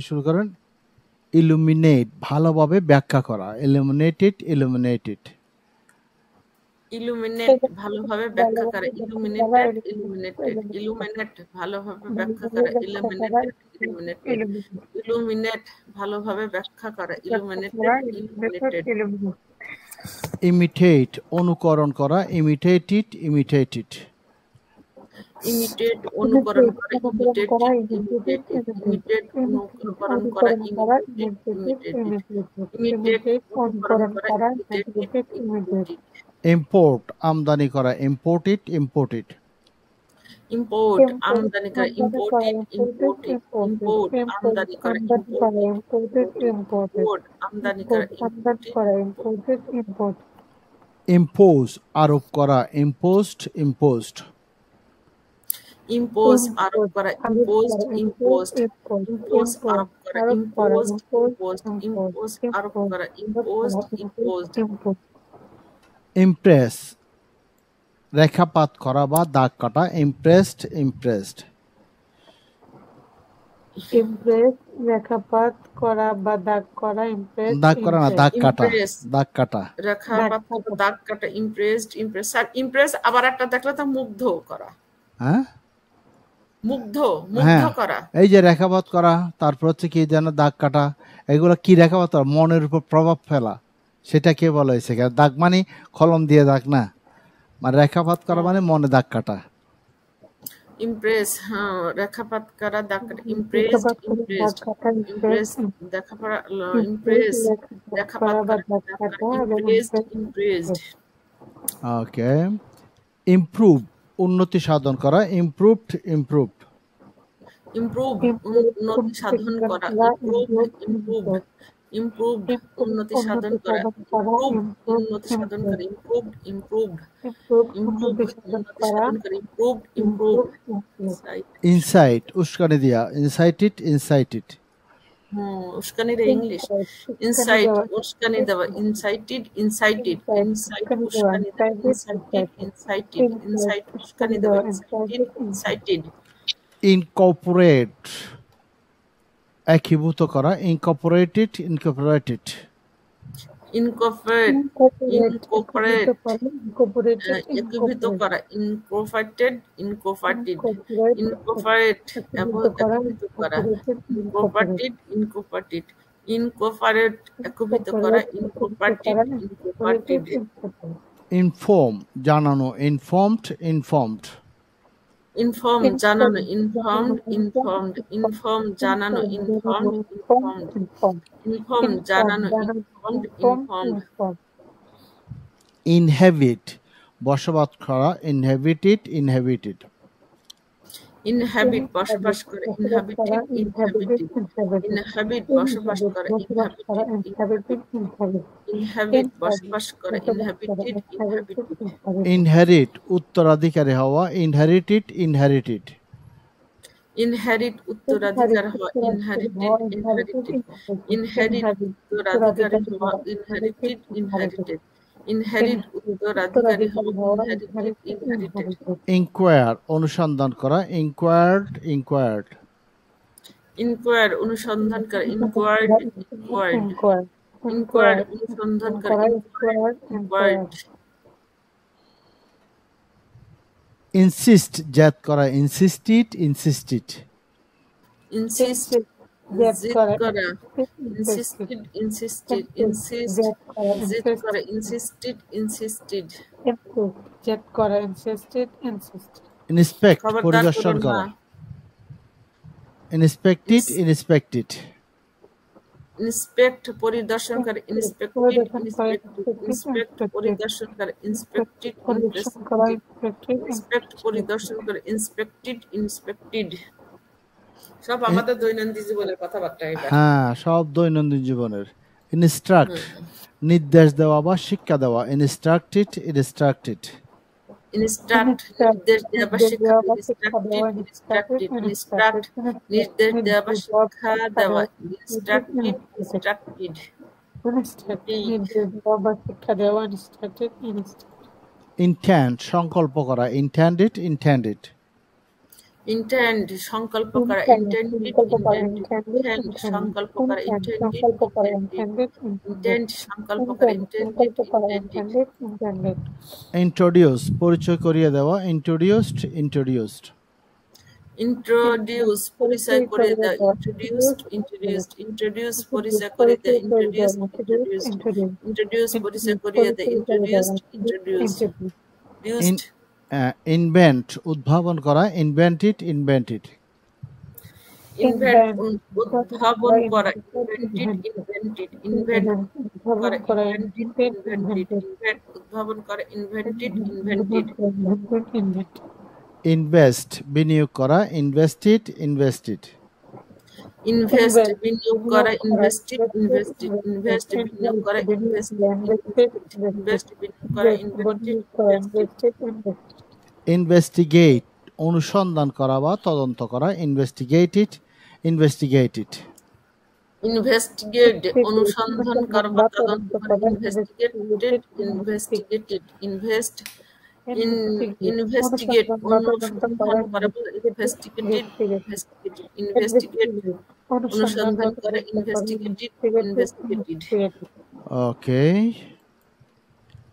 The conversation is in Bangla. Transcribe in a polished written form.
শুরু করেন। ইলুমিনেট ভালোভাবে ব্যাখ্যা করা। ইলুমিনেটেড ইলুমিনেটেড ইলুমিনেট ভালোভাবে ব্যাখ্যা করা। ইলুমিনেটেড ইলুমিনেটেড ইলুমিনেট ভালোভাবে ব্যাখ্যা করা। ইলুমিনেটেড ইলুমিনেটেড ইলুমিনেট ভালোভাবে ব্যাখ্যা করা। ইলুমিনেটেড ইলুমিনেটেড ইমিটেট অনুকরণ করা। ইমিটেটেড ইমিটেটেড ইমিটেট অনুকরণ করা। ইমিটেটেড ইমিটেটেড ইমিটেট অনুকরণ করা। ইমিটেটেড ইমিটেটেড ইমিটেট অনুকরণ করা। ইমিটেটেড ইমিটেটেড ইম্পোর্ট আমদানি করা। ইম্পোর্টেড ইম্পোর্টেড ইম্পোর্ট আমদানি করা। ইম্পোর্টেড ইম্পোর্টেড ইম্পোর্ট আমদানি করা। ইম্পোর্ট আমদানি করা। ইম্পোজ আরোপ করা। ইম্পোজড ইম্পোজড ইম্পোজ আরোপ করা। ইম্পোজড ইম্পোজড ইম্পোজ আরোপ করা। ইম্পোজড ইম্পোজড ইম্পোজ আরোপ করা। ইম্পোজড ইম্পোজড ইমপ্রেস রেখাপাত করা বা দাগ কাটা। ইমপ্রেসড ইমপ্রেসড ইমপ্রেস রেখাপাত করা বা দাগ করা। ইমপ্রেস দাগ করা না, দাগ কাটা। দাগ কাটা রেখাপাত করা, দাগ কাটা। Impressed Impress. আর ইমপ্রেস আবার একটা দেখলে তো মুগ্ধ করা। হ্যাঁ, মুগ্ধ মুগ্ধ করা। এই যে রেখাপাত করা, তারপর হচ্ছে কি যেন দাগ কাটা, এগুলো কি রেখাপাত করা? মনের উপর প্রভাব ফেলা, সেটা কে বলা হয়েছে? দাগ মানে কলম দিয়ে দাগ না, মানে রেখাপাত করা মানে মনে দাগ কাটা। ইমপ্রেস, হ্যাঁ, রেখাপাত করা, দাগ কাটা। ইমপ্রেসড ইমপ্রেসড ইমপ্রেস দেখা পড়া। ইমপ্রেস রেখাপাত করা, দাগ কাটা। ইমপ্রেসড ইমপ্রেসড ওকে। ইমপ্রুভ উন্নতি সাধন করা। ইমপ্রুভড ইমপ্রুভড ইমপ্রুভ উন্নতি সাধন করা। ইমপ্রুভ ইমপ্রুভ উন্নতি সাধন করা। ইমপ্রুভ উন্নতি সাধন করা। ইমপ্রুভ ইমপ্রুভড ইমপ্রুভ উন্নতি সাধন করা। ইমপ্রুভ ইমপ্রুভ ইনসাইট উস্কানি দিয়া। ইনসাইটেড ইনসাইটেড উস্কানি রে ইংলিশ। ইনসাইট উস্কানি দেওয়া। ইনসাইটেড ইনসাইটেড ইনসাইট উস্কানি দেওয়া। ইনসাইটেড ইনসাইটেড ইনসাইট উস্কানি দেওয়া। ইনসাইটেড ইনসাইটেড ইনকর্পোরেট একীভূত করা। ইনকর্পোরেটেড ইনকর্পোরেটেড ইনকর্পোরেট ইনকর্পোরেট একীভূত করা। ইনকর্পোরেটেড ইনকর্পোরেটেড ইনকর্পোরেট একীভূত করা। ইনকর্পোরেটেড ইনকর্পোরেটেড ইনকর্পোরেট একীভূত করা। ইনকর্পোরেটেড ইনকর্পোরেটেড ইনফর্ম জানানো। ইনফর্মড ইনফর্মড ইনফর্ম জানানো। ইনফর্মড ইনফর্মড ইনফর্ম জানানো। ইনফর্মড ইনফর্মড ইনফর্ম জানানো। ইনফর্মড ইনফর্মড ইনহেবিট বসবাস করা। ইনহেবিটেড ইনহেবিটেড ইনহ্যাবিট বসবাস করে। ইনহ্যাবিটেড ইনহ্যাবিটেড ইনহ্যাবিট বসবাস করে। ইনহ্যাবিটেড ইনহ্যাবিট বসবাস করে। ইনহ্যাবিটেড ইনহ্যাবিটেড ইনহেরিট উত্তরাধিকারী হওয়া। ইনহেরিটেড ইনহেরিটেড ইনহেরিট উত্তরাধিকার হওয়া। ইনহেরিটেড ইনহেরিটেড ইনহেরিট উত্তরাধিকারী হওয়া। ইনহেরিটেড ইনহেরিটেড ইনহেরিট উত্তরাধিকারী হওয়া। ইনহেরিটেড ইনহেরিটেড ইনকোয়ার অনুসন্ধান করা। ইনকোয়ার্ড ইনকোয়ার্ড ইনকোয়ার অনুসন্ধান করা। ইনকোয়ার্ড ইনকোয়ার্ড ইনকোয়ার্ড অনুসন্ধান করা। ইনকোয়ার্ড ইনকোয়ার্ড ইনসিস্ট জেদ করা। ইনসিস্টেড ইনসিস্টেড ইনসিস্ট জেদ করা। ইনসিস্টেড ইনসিস্টেড ইনসিস্ট জেদ করা। ইনসিস্টেড ইনসিস্টেড জেদ করা। ইনসিস্টেড ইনসিস্টেড ইন্সপেক্ট খবরদার পরিদর্শন করুন করা। না। ইন্সপেক্টেড ইন্সপেক্টেড ইন্সপেক্ট পরিদর্শন করে। ইন্সপেক্টেড ইন্সপেক্টেড ইন্সপেক্ট পরিদর্শন করে। ইন্সপেক্টেড ইন্সপেক্ট পরিদর্শন করে। ইন্সপেক্টেড ইন্সপেক্টেড সব আমাদের দৈনন্দিন জীবনের কথাবার্তা এটা। হ্যাঁ, সব দৈনন্দিন জীবনের। ইনস্ট্রাক্ট নির্দেশ দেওয়া বা শিক্ষা দেওয়া। ইনস্ট্রাক্টেড ইনস্ট্রাক্টেড ইনস্ট্রাক্ট নির্দেশ দেওয়া বা শিক্ষা। ইনস্ট্রাক্টেড ইনস্ট্রাক্টেড ইনস্ট্রাক্ট নির্দেশ দেওয়া বা শিক্ষা দেওয়া। ইনস্ট্রাক্টেড ইনস্ট্রাক্টেড ইন্টেন্ট সংকল্প করা। ইন্টেন্ডেড ইন্টেন্ডেড ইন্টেন্ড সংকল্প করা, ইন্টেন্ডেড, ইন্টেন্ড সংকল্প করা, ইন্টেন্ডেড, ইন্টেন্ড সংকল্প করা, ইন্টেন্ডেড, ইন্টেন্ডেড। ইন্ট্রোডিউস পরিচয় করিয়ে দেওয়া, ইন্ট্রোডিউসড, ইন্ট্রোডিউসড। ইন্ট্রোডিউস পরিচয় করে দেওয়া, ইন্ট্রোডিউসড, ইন্ট্রোডিউসড। ইন্ট্রোডিউস পরিচয় করে দেওয়া, ইন্ট্রোডিউসড, ইন্ট্রোডিউসড। ইন্ট্রোডিউস পরিচয় করিয়ে দেওয়া, ইন্ট্রোডিউসড, ইন্ট্রোডিউসড। ডিউসড ইনভেন্ট উদ্ভাবন করা, ইনভেন্টেড, ইনভেন্টেড। ইনভেন্ট উদ্ভাবন করা, ইনভেন্টেড, ইনভেন্টেড। ইনভেন্ট করা, ইনভেন্টেড, ইনভেন্টেড। ইনভেন্ট উদ্ভাবন করা, ইনভেন্টেড, ইনভেন্টেড। ইনভেস্ট বিনিয়োগ করা, ইনভেস্টেড, ইনভেস্টেড। ইনভেস্ট বিনিয়োগ করা, ইনভেস্টেড, ইনভেস্টেড। ইনভেস্ট বিনিয়োগ করা, ইনভেস্টেড, ইনভেস্ট বিনিয়োগ করা, ইনভেস্টেড, ইনভেস্টেড। ইনভেস্টিগেট অনুসন্ধান করা বা তদন্ত করা, ইনভেস্টিগেটেড, ইনভেস্টিগেটেড। ইনভেস্টিগেট অনুসন্ধান করা বা তদন্ত করা, ইনভেস্টিগেটেড, ইনভেস্টিগেটেড। ইনভেস্ট ইনভেস্টিগেট অনুসন্ধান করা বা ইনভেস্টিগেটেড, ইনভেস্টিগেটেড। ইনভেস্টিগেট অনুসন্ধান করা, ইনভেস্টিগেটেড, ইনভেস্টিগেটেড। ওকে